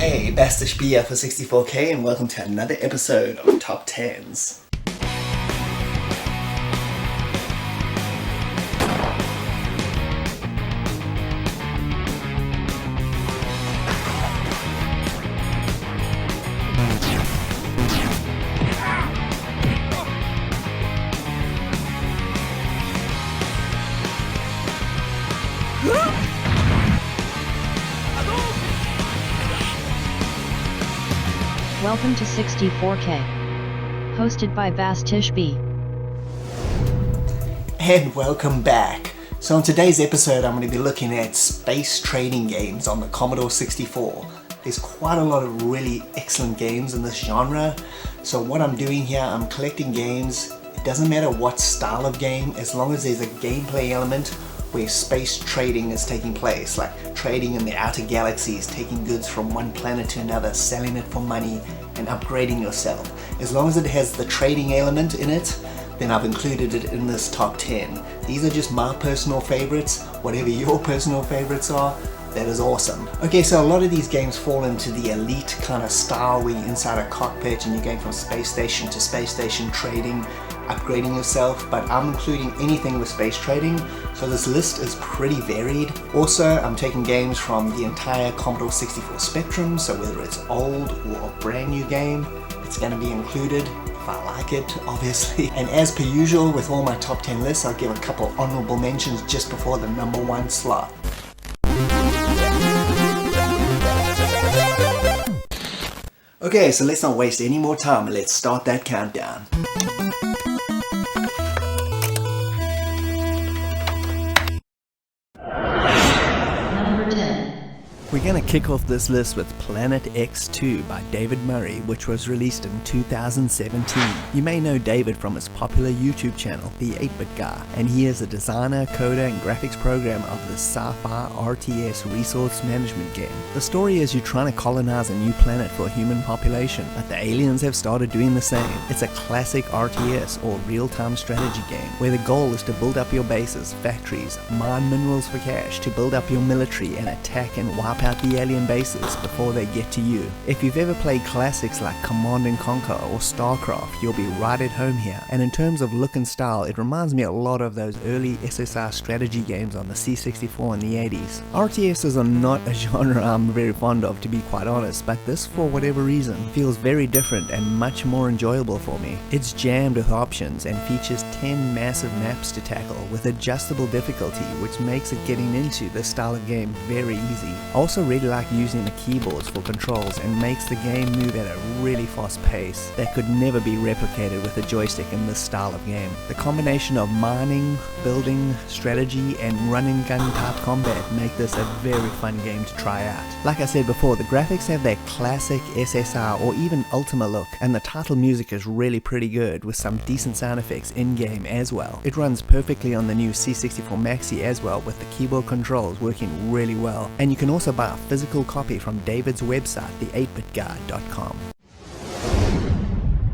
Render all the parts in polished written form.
Hey, Bastish B for 64K and welcome to another episode of Top 10s. Welcome to 64K, hosted by Bastish B. And welcome back. So in today's episode I'm going to be looking at space trading games on the Commodore 64. There's quite a lot of really excellent games in this genre. So what I'm doing here, I'm collecting games. It doesn't matter what style of game, as long as there's a gameplay element where space trading is taking place, like trading in the outer galaxies, taking goods from one planet to another, selling it for money and upgrading yourself. As long as it has the trading element in it, then I've included it in this top 10. These are just my personal favorites. Whatever your personal favorites are, that is awesome. Okay, so a lot of these games fall into the elite kind of style where you're inside a cockpit and you're going from space station to space station trading, upgrading yourself, but I'm including anything with space trading, so this list is pretty varied. Also, I'm taking games from the entire Commodore 64 spectrum, so whether it's old or a brand new game, it's going to be included if I like it, obviously. And as per usual with all my top 10 lists, I'll give a couple honourable mentions just before the number one slot. Okay, so let's not waste any more time, let's start that countdown. We're going to kick off this list with Planet X2 by David Murray, which was released in 2017. You may know David from his popular YouTube channel, The 8-Bit Guy, and he is a designer, coder, and graphics programmer of the Starfarer RTS resource management game. The story is you're trying to colonize a new planet for a human population, but the aliens have started doing the same. It's a classic RTS or real-time strategy game, where the goal is to build up your bases, factories, mine minerals for cash, to build up your military and attack and wipe out the alien bases before they get to you. If you've ever played classics like Command & Conquer or StarCraft, you'll be right at home here. And in terms of look and style, it reminds me a lot of those early SSR strategy games on the C64 in the 80s. RTSs are not a genre I'm very fond of, to be quite honest, but this, for whatever reason, feels very different and much more enjoyable for me. It's jammed with options and features 10 massive maps to tackle with adjustable difficulty, which makes it getting into this style of game very easy. Also really like using the keyboards for controls and makes the game move at a really fast pace that could never be replicated with a joystick in this style of game. The combination of mining, building, strategy, and run-and-gun type combat make this a very fun game to try out. Like I said before, the graphics have that classic SSR or even Ultima look, and the title music is really pretty good with some decent sound effects in-game as well. It runs perfectly on the new C64 Maxi as well, with the keyboard controls working really well, and you can also buy a physical copy from David's website, the8bitguy.com.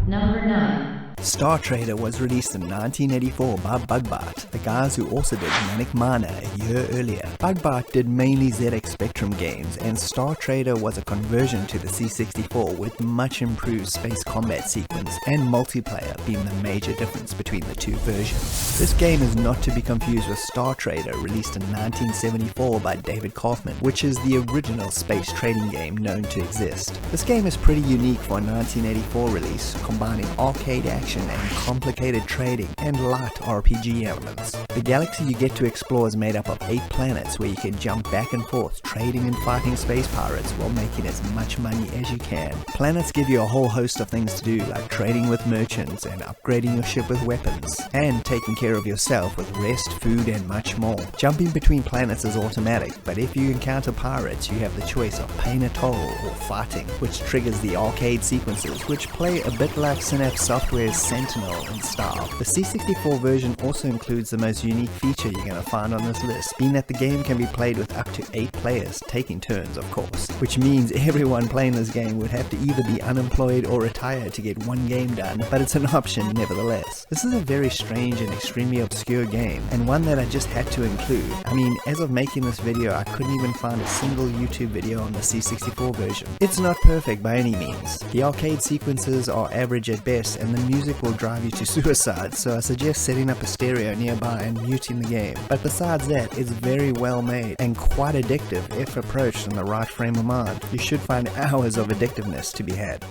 Number 9. Star Trader was released in 1984 by Bugbart, the guys who also did Manic Miner a year earlier. Bugbart did mainly ZX Spectrum games, and Star Trader was a conversion to the C64 with much improved space combat sequence and multiplayer being the major difference between the two versions. This game is not to be confused with Star Trader, released in 1974 by David Kaufman, which is the original space trading game known to exist. This game is pretty unique for a 1984 release, combining arcade action and complicated trading and light RPG elements. The galaxy you get to explore is made up of 8 planets where you can jump back and forth, trading and fighting space pirates while making as much money as you can. Planets give you a whole host of things to do, like trading with merchants and upgrading your ship with weapons, and taking care of yourself with rest, food, and much more. Jumping between planets is automatic, but if you encounter pirates, you have the choice of paying a toll or fighting, which triggers the arcade sequences, which play a bit like Synapse Software's Sentinel in style. The C64 version also includes the most unique feature you're going to find on this list, being that the game can be played with up to 8 players, taking turns of course, which means everyone playing this game would have to either be unemployed or retired to get one game done, but it's an option nevertheless. This is a very strange and extremely obscure game, and one that I just had to include. I mean, as of making this video, I couldn't even find a single YouTube video on the C64 version. It's not perfect by any means. The arcade sequences are average at best, and the music will drive you to suicide, so I suggest setting up a stereo nearby and muting the game. But besides that, it's very well made and quite addictive if approached in the right frame of mind. You should find hours of addictiveness to be had.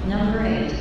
Number 8.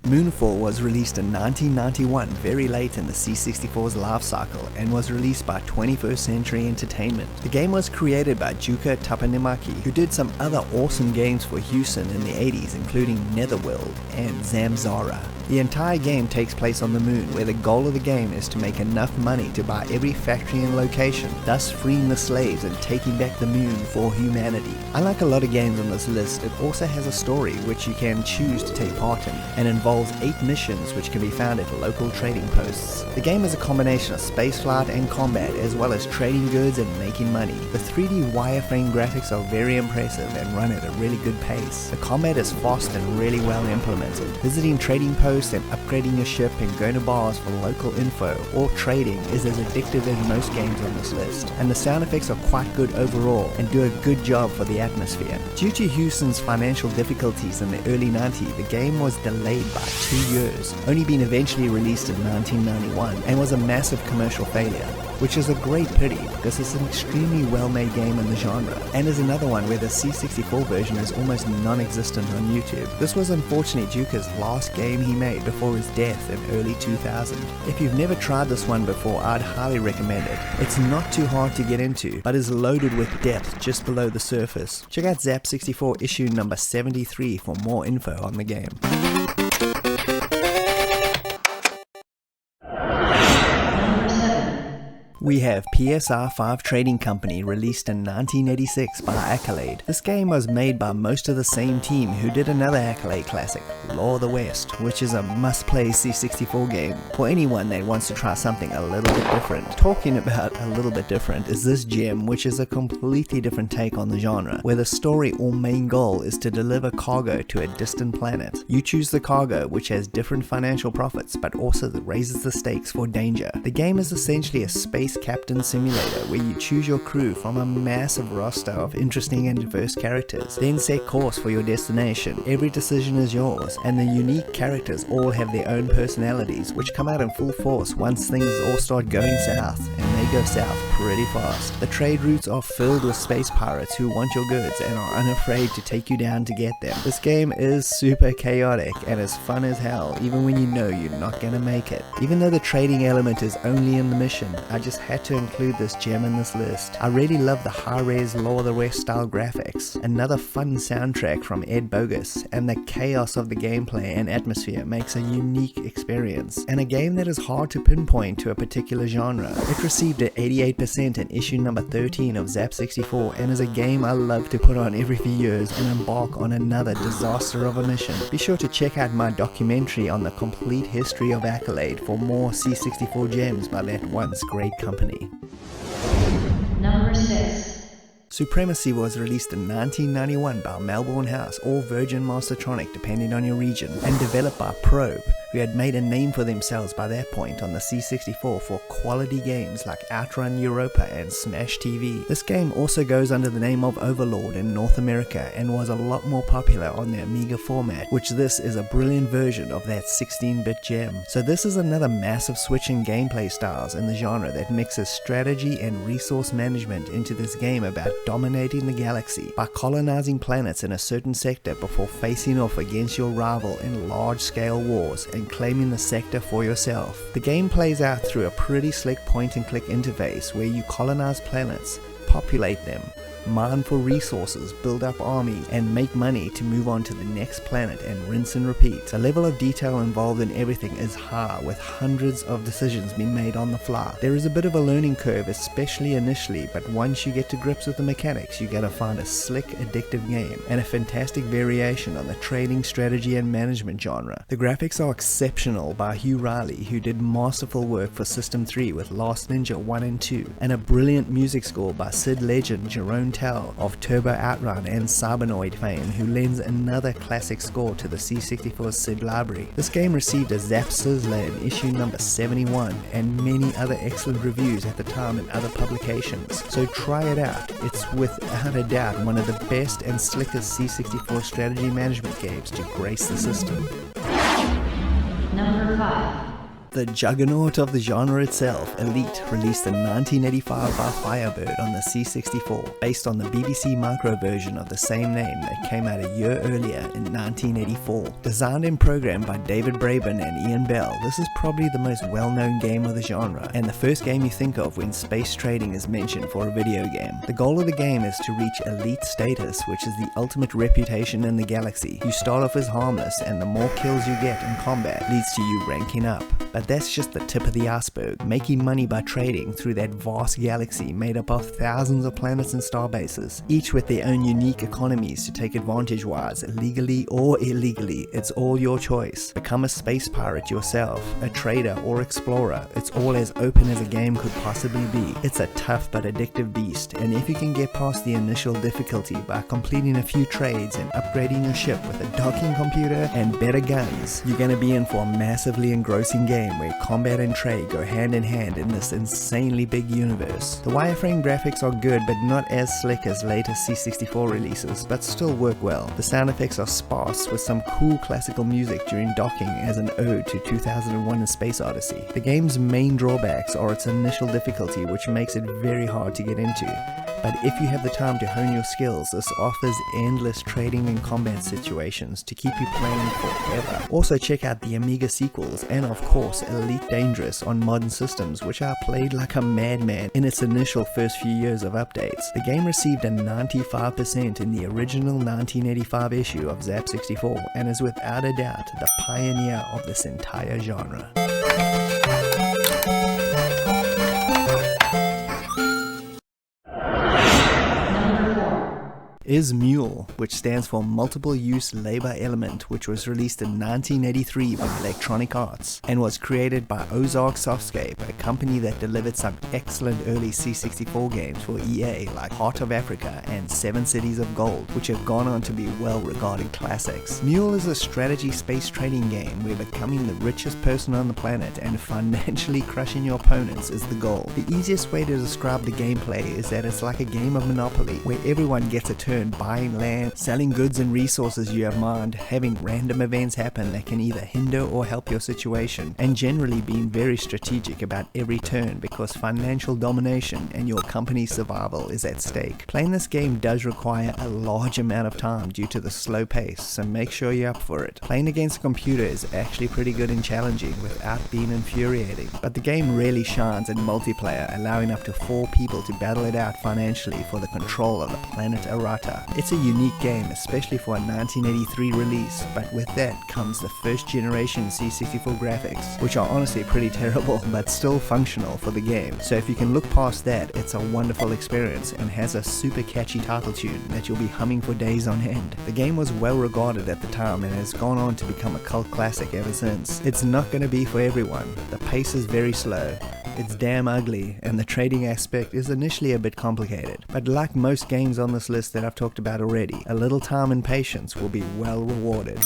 Moonfall was released in 1991, very late in the C64's life cycle, and was released by 21st Century Entertainment. The game was created by Juka Tapanimaki, who did some other awesome games for Houston in the 80s, including Netherworld and Zamzara. The entire game takes place on the moon, where the goal of the game is to make enough money to buy every factory and location, thus freeing the slaves and taking back the moon for humanity. Unlike a lot of games on this list, it also has a story which you can choose to take part in, and involves 8 missions which can be found at local trading posts. The game is a combination of spaceflight and combat, as well as trading goods and making money. The 3D wireframe graphics are very impressive and run at a really good pace. The combat is fast and really well implemented. Visiting trading posts and upgrading your ship and going to bars for local info or trading is as addictive as most games on this list, and the sound effects are quite good overall and do a good job for the atmosphere. Due to Houston's financial difficulties in the early 90s, the game was delayed by 2 years, only being eventually released in 1991, and was a massive commercial failure, which is a great pity because it's an extremely well-made game in the genre, and is another one where the C64 version is almost non-existent on YouTube. This was unfortunately Juka's last game he made before his death in early 2000. If you've never tried this one before, I'd highly recommend it. It's not too hard to get into, but is loaded with depth just below the surface. Check out Zap64 issue number 73 for more info on the game. We have PS5 Trading Company, released in 1986 by Accolade. This game was made by most of the same team who did another Accolade classic, Law of the West, which is a must-play C64 game for anyone that wants to try something a little bit different. Talking about a little bit different is this gem, which is a completely different take on the genre, where the story or main goal is to deliver cargo to a distant planet. You choose the cargo, which has different financial profits, but also raises the stakes for danger. The game is essentially a space captain simulator where you choose your crew from a massive roster of interesting and diverse characters, then set course for your destination. Every decision is yours, and the unique characters all have their own personalities, which come out in full force once things all start going south, and they go south pretty fast. The trade routes are filled with space pirates who want your goods and are unafraid to take you down to get them. This game is super chaotic and is fun as hell, even when you know you're not gonna make it. Even though the trading element is only in the mission, I just had to include this gem in this list. I really love the high-res Law of the West style graphics, another fun soundtrack from Ed Bogus, and the chaos of the gameplay and atmosphere makes a unique experience, and a game that is hard to pinpoint to a particular genre. It received an 88% in issue number 13 of Zap64, and is a game I love to put on every few years and embark on another disaster of a mission. Be sure to check out my documentary on the complete history of Accolade for more C64 gems by that once great company. Number 6. Supremacy was released in 1991 by Melbourne House or Virgin Mastertronic depending on your region, and developed by Probe, who had made a name for themselves by that point on the C64 for quality games like Outrun Europa and Smash TV. This game also goes under the name of Overlord in North America and was a lot more popular on the Amiga format, which this is a brilliant version of that 16-bit gem. So this is another massive switch in gameplay styles in the genre that mixes strategy and resource management into this game about dominating the galaxy by colonizing planets in a certain sector before facing off against your rival in large-scale wars and claiming the sector for yourself. The game plays out through a pretty slick point-and-click interface where you colonize planets, populate them, mine for resources, build up armies, and make money to move on to the next planet and rinse and repeat. The level of detail involved in everything is high, with hundreds of decisions being made on the fly. There is a bit of a learning curve, especially initially, but once you get to grips with the mechanics, you're gonna find a slick, addictive game, and a fantastic variation on the trading, strategy, and management genre. The graphics are exceptional by Hugh Riley, who did masterful work for System 3 with Last Ninja 1 and 2, and a brilliant music score by Sid legend Jerome Tell of Turbo Outrun and Cybernoid fame, who lends another classic score to the C64 SID library. This game received a Zap Sizzler in issue number 71 and many other excellent reviews at the time in other publications, so try it out. It's without a doubt one of the best and slickest C64 strategy management games to grace the system. Number 5. The juggernaut of the genre itself, Elite, released in 1985 by Firebird on the C64, based on the BBC Micro version of the same name that came out a year earlier in 1984. Designed and programmed by David Braben and Ian Bell, this is probably the most well-known game of the genre, and the first game you think of when space trading is mentioned for a video game. The goal of the game is to reach Elite status, which is the ultimate reputation in the galaxy. You start off as harmless, and the more kills you get in combat leads to you ranking up. But that's just the tip of the iceberg, making money by trading through that vast galaxy made up of thousands of planets and star bases, each with their own unique economies to take advantage wise, legally or illegally. It's all your choice. Become a space pirate yourself, a trader or explorer. It's all as open as a game could possibly be. It's a tough but addictive beast, and if you can get past the initial difficulty by completing a few trades and upgrading your ship with a docking computer and better guns, you're going to be in for a massively engrossing game where combat and trade go hand in hand in this insanely big universe. The wireframe graphics are good but not as slick as later C64 releases, but still work well. The sound effects are sparse with some cool classical music during docking as an ode to 2001: A Space Odyssey. The game's main drawbacks are its initial difficulty, which makes it very hard to get into. But if you have the time to hone your skills, this offers endless trading and combat situations to keep you playing forever. Also check out the Amiga sequels and of course Elite Dangerous on modern systems, which are played like a madman in its initial first few years of updates. The game received a 95% in the original 1985 issue of Zap 64 and is without a doubt the pioneer of this entire genre. Is Mule, which stands for Multiple Use Labor Element, which was released in 1983 by Electronic Arts and was created by Ozark Softscape, a company that delivered some excellent early C64 games for EA like Heart of Africa and 7 Cities of Gold, which have gone on to be well-regarded classics. Mule is a strategy space trading game where becoming the richest person on the planet and financially crushing your opponents is the goal. The easiest way to describe the gameplay is that it's like a game of Monopoly, where everyone gets a turn buying land, selling goods and resources you have mined, having random events happen that can either hinder or help your situation, and generally being very strategic about every turn because financial domination and your company's survival is at stake. Playing this game does require a large amount of time due to the slow pace, so make sure you're up for it. Playing against a computer is actually pretty good and challenging without being infuriating, but the game really shines in multiplayer, allowing up to 4 people to battle it out financially for the control of the planet Arata. It's a unique game, especially for a 1983 release, but with that comes the first generation C64 graphics, which are honestly pretty terrible but still functional for the game. So if you can look past that, it's a wonderful experience and has a super catchy title tune that you'll be humming for days on end. The game was well regarded at the time and has gone on to become a cult classic ever since. It's not going to be for everyone. The pace is very slow. It's damn ugly, and the trading aspect is initially a bit complicated. But like most games on this list that I've talked about already, a little time and patience will be well rewarded.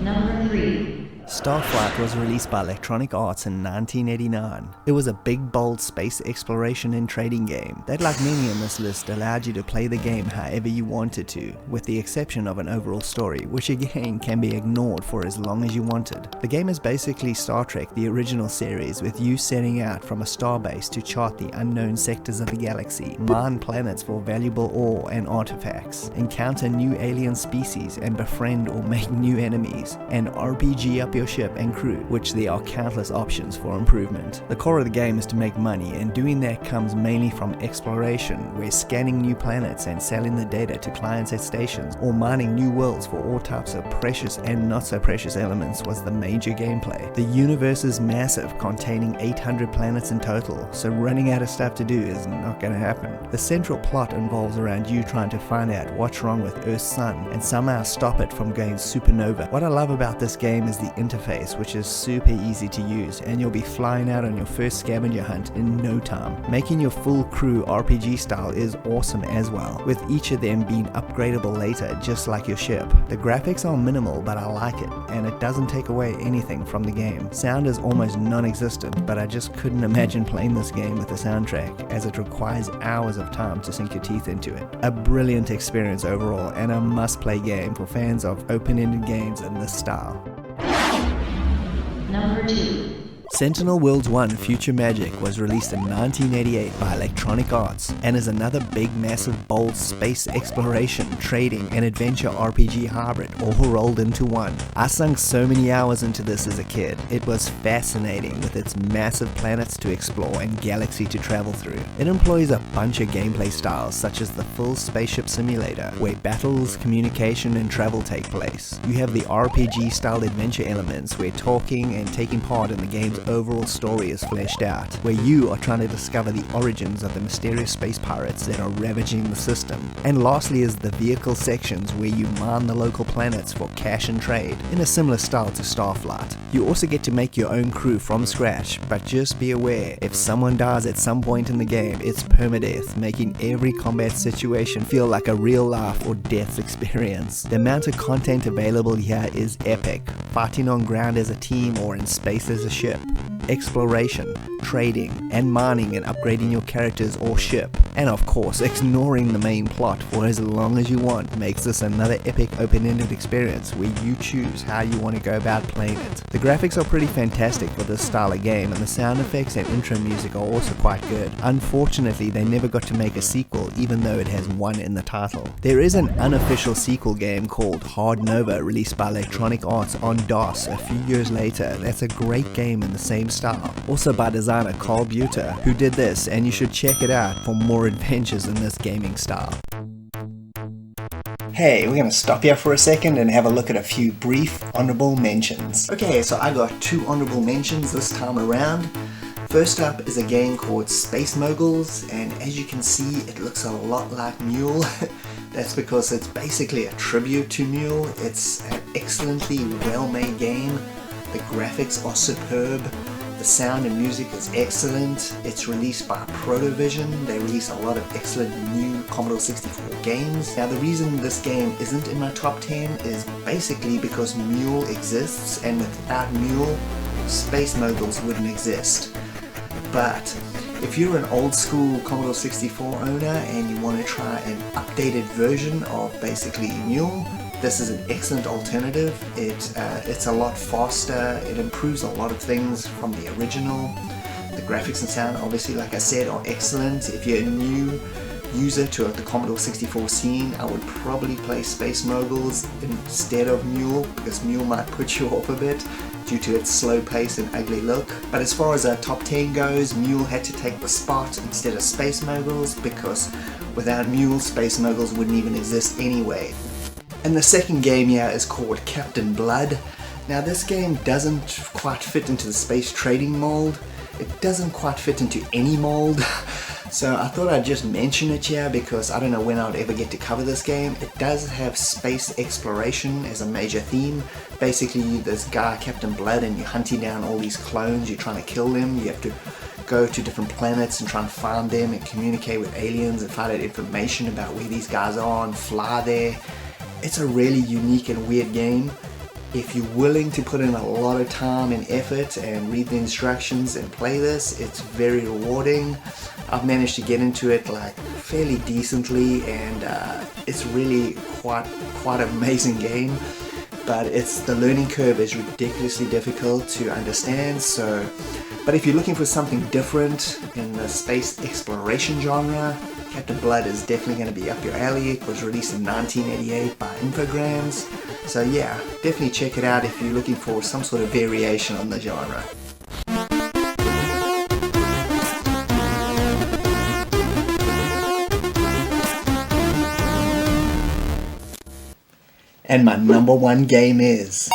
Number 3. Starflight was released by Electronic Arts in 1989. It was a big, bold space exploration and trading game that, like many on this list, allowed you to play the game however you wanted to, with the exception of an overall story, which again can be ignored for as long as you wanted. The game is basically Star Trek, the original series, with you setting out from a starbase to chart the unknown sectors of the galaxy, mine planets for valuable ore and artifacts, encounter new alien species and befriend or make new enemies, and RPG up your your ship and crew, which there are countless options for improvement. The core of the game is to make money, and doing that comes mainly from exploration, where scanning new planets and selling the data to clients at stations, or mining new worlds for all types of precious and not so precious elements was the major gameplay. The universe is massive, containing 800 planets in total, so running out of stuff to do is not going to happen. The central plot involves around you trying to find out what's wrong with Earth's sun and somehow stop it from going supernova. What I love about this game is the interface, which is super easy to use, and you'll be flying out on your first scavenger hunt in no time. Making your full crew RPG style is awesome as well, with each of them being upgradable later, just like your ship. The graphics are minimal, but I like it, and it doesn't take away anything from the game. Sound is almost non-existent, but I just couldn't imagine playing this game with a soundtrack, as it requires hours of time to sink your teeth into it. A brilliant experience overall, and a must-play game for fans of open-ended games in this style. Number 2. Sentinel Worlds 1 Future Magic was released in 1988 by Electronic Arts and is another big, massive, bold space exploration, trading, and adventure RPG hybrid all rolled into one. I sunk so many hours into this as a kid. It was fascinating with its massive planets to explore and galaxy to travel through. It employs a bunch of gameplay styles such as the full spaceship simulator, where battles, communication, and travel take place. You have the RPG style adventure elements where talking and taking part in the game's overall story is fleshed out, where you are trying to discover the origins of the mysterious space pirates that are ravaging the system. And lastly is the vehicle sections, where you mine the local planets for cash and trade, in a similar style to Starflight. You also get to make your own crew from scratch, but just be aware, if someone dies at some point in the game, it's permadeath, making every combat situation feel like a real life or death experience. The amount of content available here is epic, fighting on ground as a team or in space as a ship, exploration, trading, and mining and upgrading your characters or ship, and of course ignoring the main plot for as long as you want makes this another epic open-ended experience where you choose how you want to go about playing it. The graphics are pretty fantastic for this style of game, and the sound effects and intro music are also quite good. Unfortunately, they never got to make a sequel, even though it has one in the title. There is an unofficial sequel game called Hard Nova released by Electronic Arts on DOS a few years later. That's a great game in the same style, also by designer Carl Buter, who did this, and you should check it out for more adventures in this gaming style. Hey, we're going to stop here for a second and have a look at a few brief honourable mentions. Okay, so I got 2 honourable mentions this time around. First up is a game called Space Moguls, and as you can see it looks a lot like Mule. That's because it's basically a tribute to Mule. It's an excellently well-made game. The graphics are superb. The sound and music is excellent. It's released by Protovision. They release a lot of excellent new Commodore 64 games. Now the reason this game isn't in my top 10 is basically because Mule exists, and without Mule, Space Moguls wouldn't exist. But if you're an old school Commodore 64 owner and you want to try an updated version of basically Mule, this is an excellent alternative. It's a lot faster, it improves a lot of things from the original. The graphics and sound, obviously, like I said, are excellent. If you're a new user to the Commodore 64 scene, I would probably play Space Moguls instead of Mule, because Mule might put you off a bit due to its slow pace and ugly look. But as far as our top 10 goes, Mule had to take the spot instead of Space Moguls, because without Mule, Space Moguls wouldn't even exist anyway. And the second game here is called Captain Blood. Now this game doesn't quite fit into the space trading mold. It doesn't quite fit into any mold. So I thought I'd just mention it here because I don't know when I'd ever get to cover this game. It does have space exploration as a major theme. Basically, this guy, Captain Blood, and you're hunting down all these clones, you're trying to kill them, you have to go to different planets and try and find them and communicate with aliens and find out information about where these guys are and fly there. It's a really unique and weird game. If you're willing to put in a lot of time and effort and read the instructions and play this, it's very rewarding. I've managed to get into it like fairly decently, and it's really quite an amazing game. But the learning curve is ridiculously difficult to understand. But if you're looking for something different in the space exploration genre, Captain Blood is definitely going to be up your alley. It was released in 1988 by Infogrames. So yeah, definitely check it out if you're looking for some sort of variation on the genre. And my number one game is...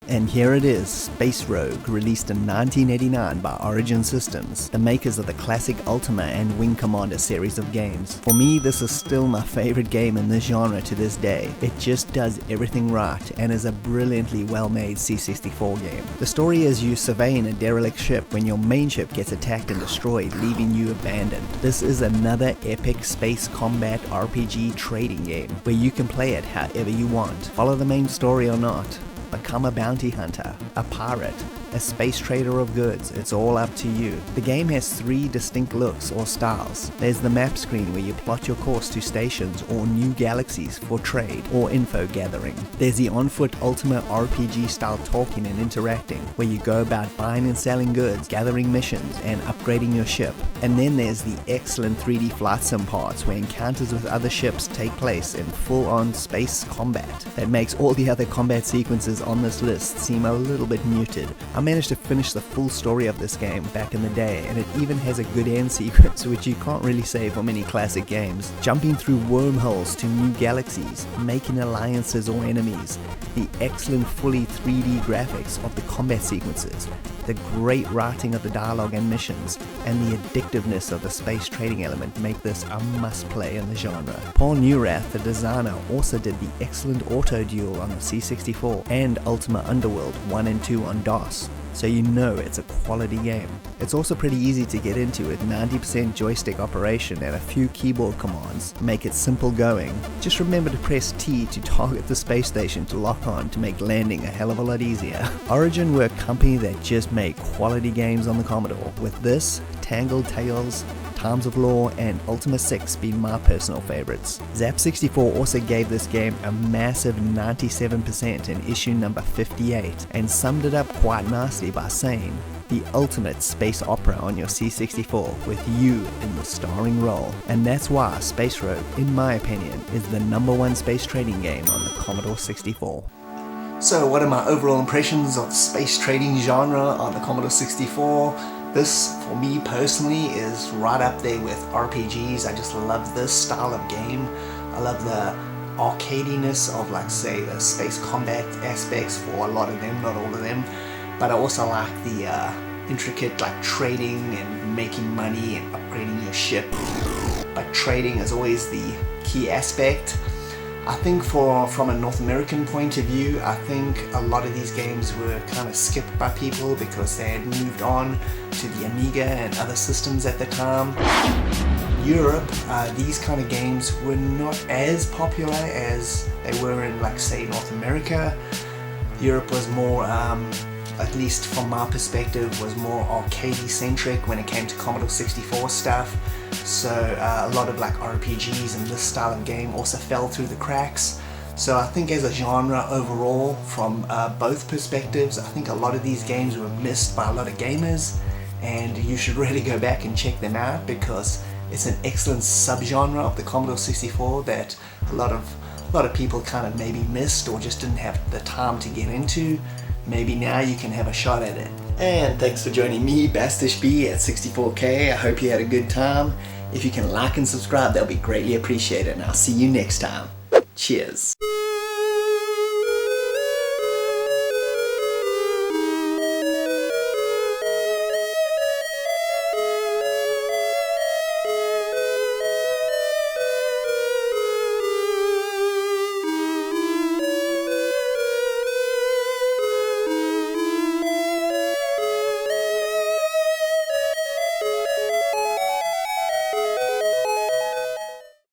And here it is, Space Rogue, released in 1989 by Origin Systems, the makers of the classic Ultima and Wing Commander series of games. For me, this is still my favorite game in this genre to this day. It just does everything right and is a brilliantly well-made C64 game. The story is you surveying a derelict ship when your main ship gets attacked and destroyed, leaving you abandoned. This is another epic space combat RPG trading game, where you can play it however you want. Follow the main story or not. Become a bounty hunter, a pirate, a space trader of goods, it's all up to you. The game has 3 distinct looks or styles. There's the map screen where you plot your course to stations or new galaxies for trade or info gathering. There's the on-foot Ultima RPG style talking and interacting, where you go about buying and selling goods, gathering missions, and upgrading your ship. And then there's the excellent 3D flight sim parts where encounters with other ships take place in full-on space combat. That makes all the other combat sequences on this list seem a little bit muted. I managed to finish the full story of this game back in the day, and it even has a good end sequence, which you can't really say for many classic games. Jumping through wormholes to new galaxies, making alliances or enemies, the excellent fully 3D graphics of the combat sequences, the great writing of the dialogue and missions, and the addictiveness of the space trading element make this a must-play in the genre. Paul Neurath, the designer, also did the excellent Auto Duel on the C64 and Ultima Underworld 1 and 2 on DOS, so you know it's a quality game. It's also pretty easy to get into with 90% joystick operation and a few keyboard commands make it simple going. Just remember to press T to target the space station to lock on to make landing a hell of a lot easier. Origin were a company that just made quality games on the Commodore, with this, Tangled Tales, Times of Law, and Ultima 6 being my personal favorites. Zap64 also gave this game a massive 97% in issue number 58 and summed it up quite nicely by saying, the ultimate space opera on your C64 with you in the starring role. And that's why Space Rogue, in my opinion, is the #1 space trading game on the Commodore 64. So what are my overall impressions of the space trading genre on the Commodore 64? This, for me personally, is right up there with RPGs. I just love this style of game. I love the arcadiness of, like, say, the space combat aspects for a lot of them, not all of them. But I also like the intricate, like, trading and making money and upgrading your ship. But trading is always the key aspect. I think from a North American point of view, I think a lot of these games were kind of skipped by people because they had moved on to the Amiga and other systems at the time. Europe, these kind of games were not as popular as they were in, like, say, North America. Europe was more, at least from my perspective, was more arcade centric when it came to Commodore 64 stuff. So a lot of, like, RPGs and this style of game also fell through the cracks. So I think as a genre overall, from both perspectives, I think a lot of these games were missed by a lot of gamers, and you should really go back and check them out because it's an excellent subgenre of the Commodore 64 that a lot of people kind of maybe missed or just didn't have the time to get into. Maybe now you can have a shot at it. And thanks for joining me, Bastish B, at 64K. I hope you had a good time. If you can like and subscribe, that'll be greatly appreciated, and I'll see you next time. Cheers.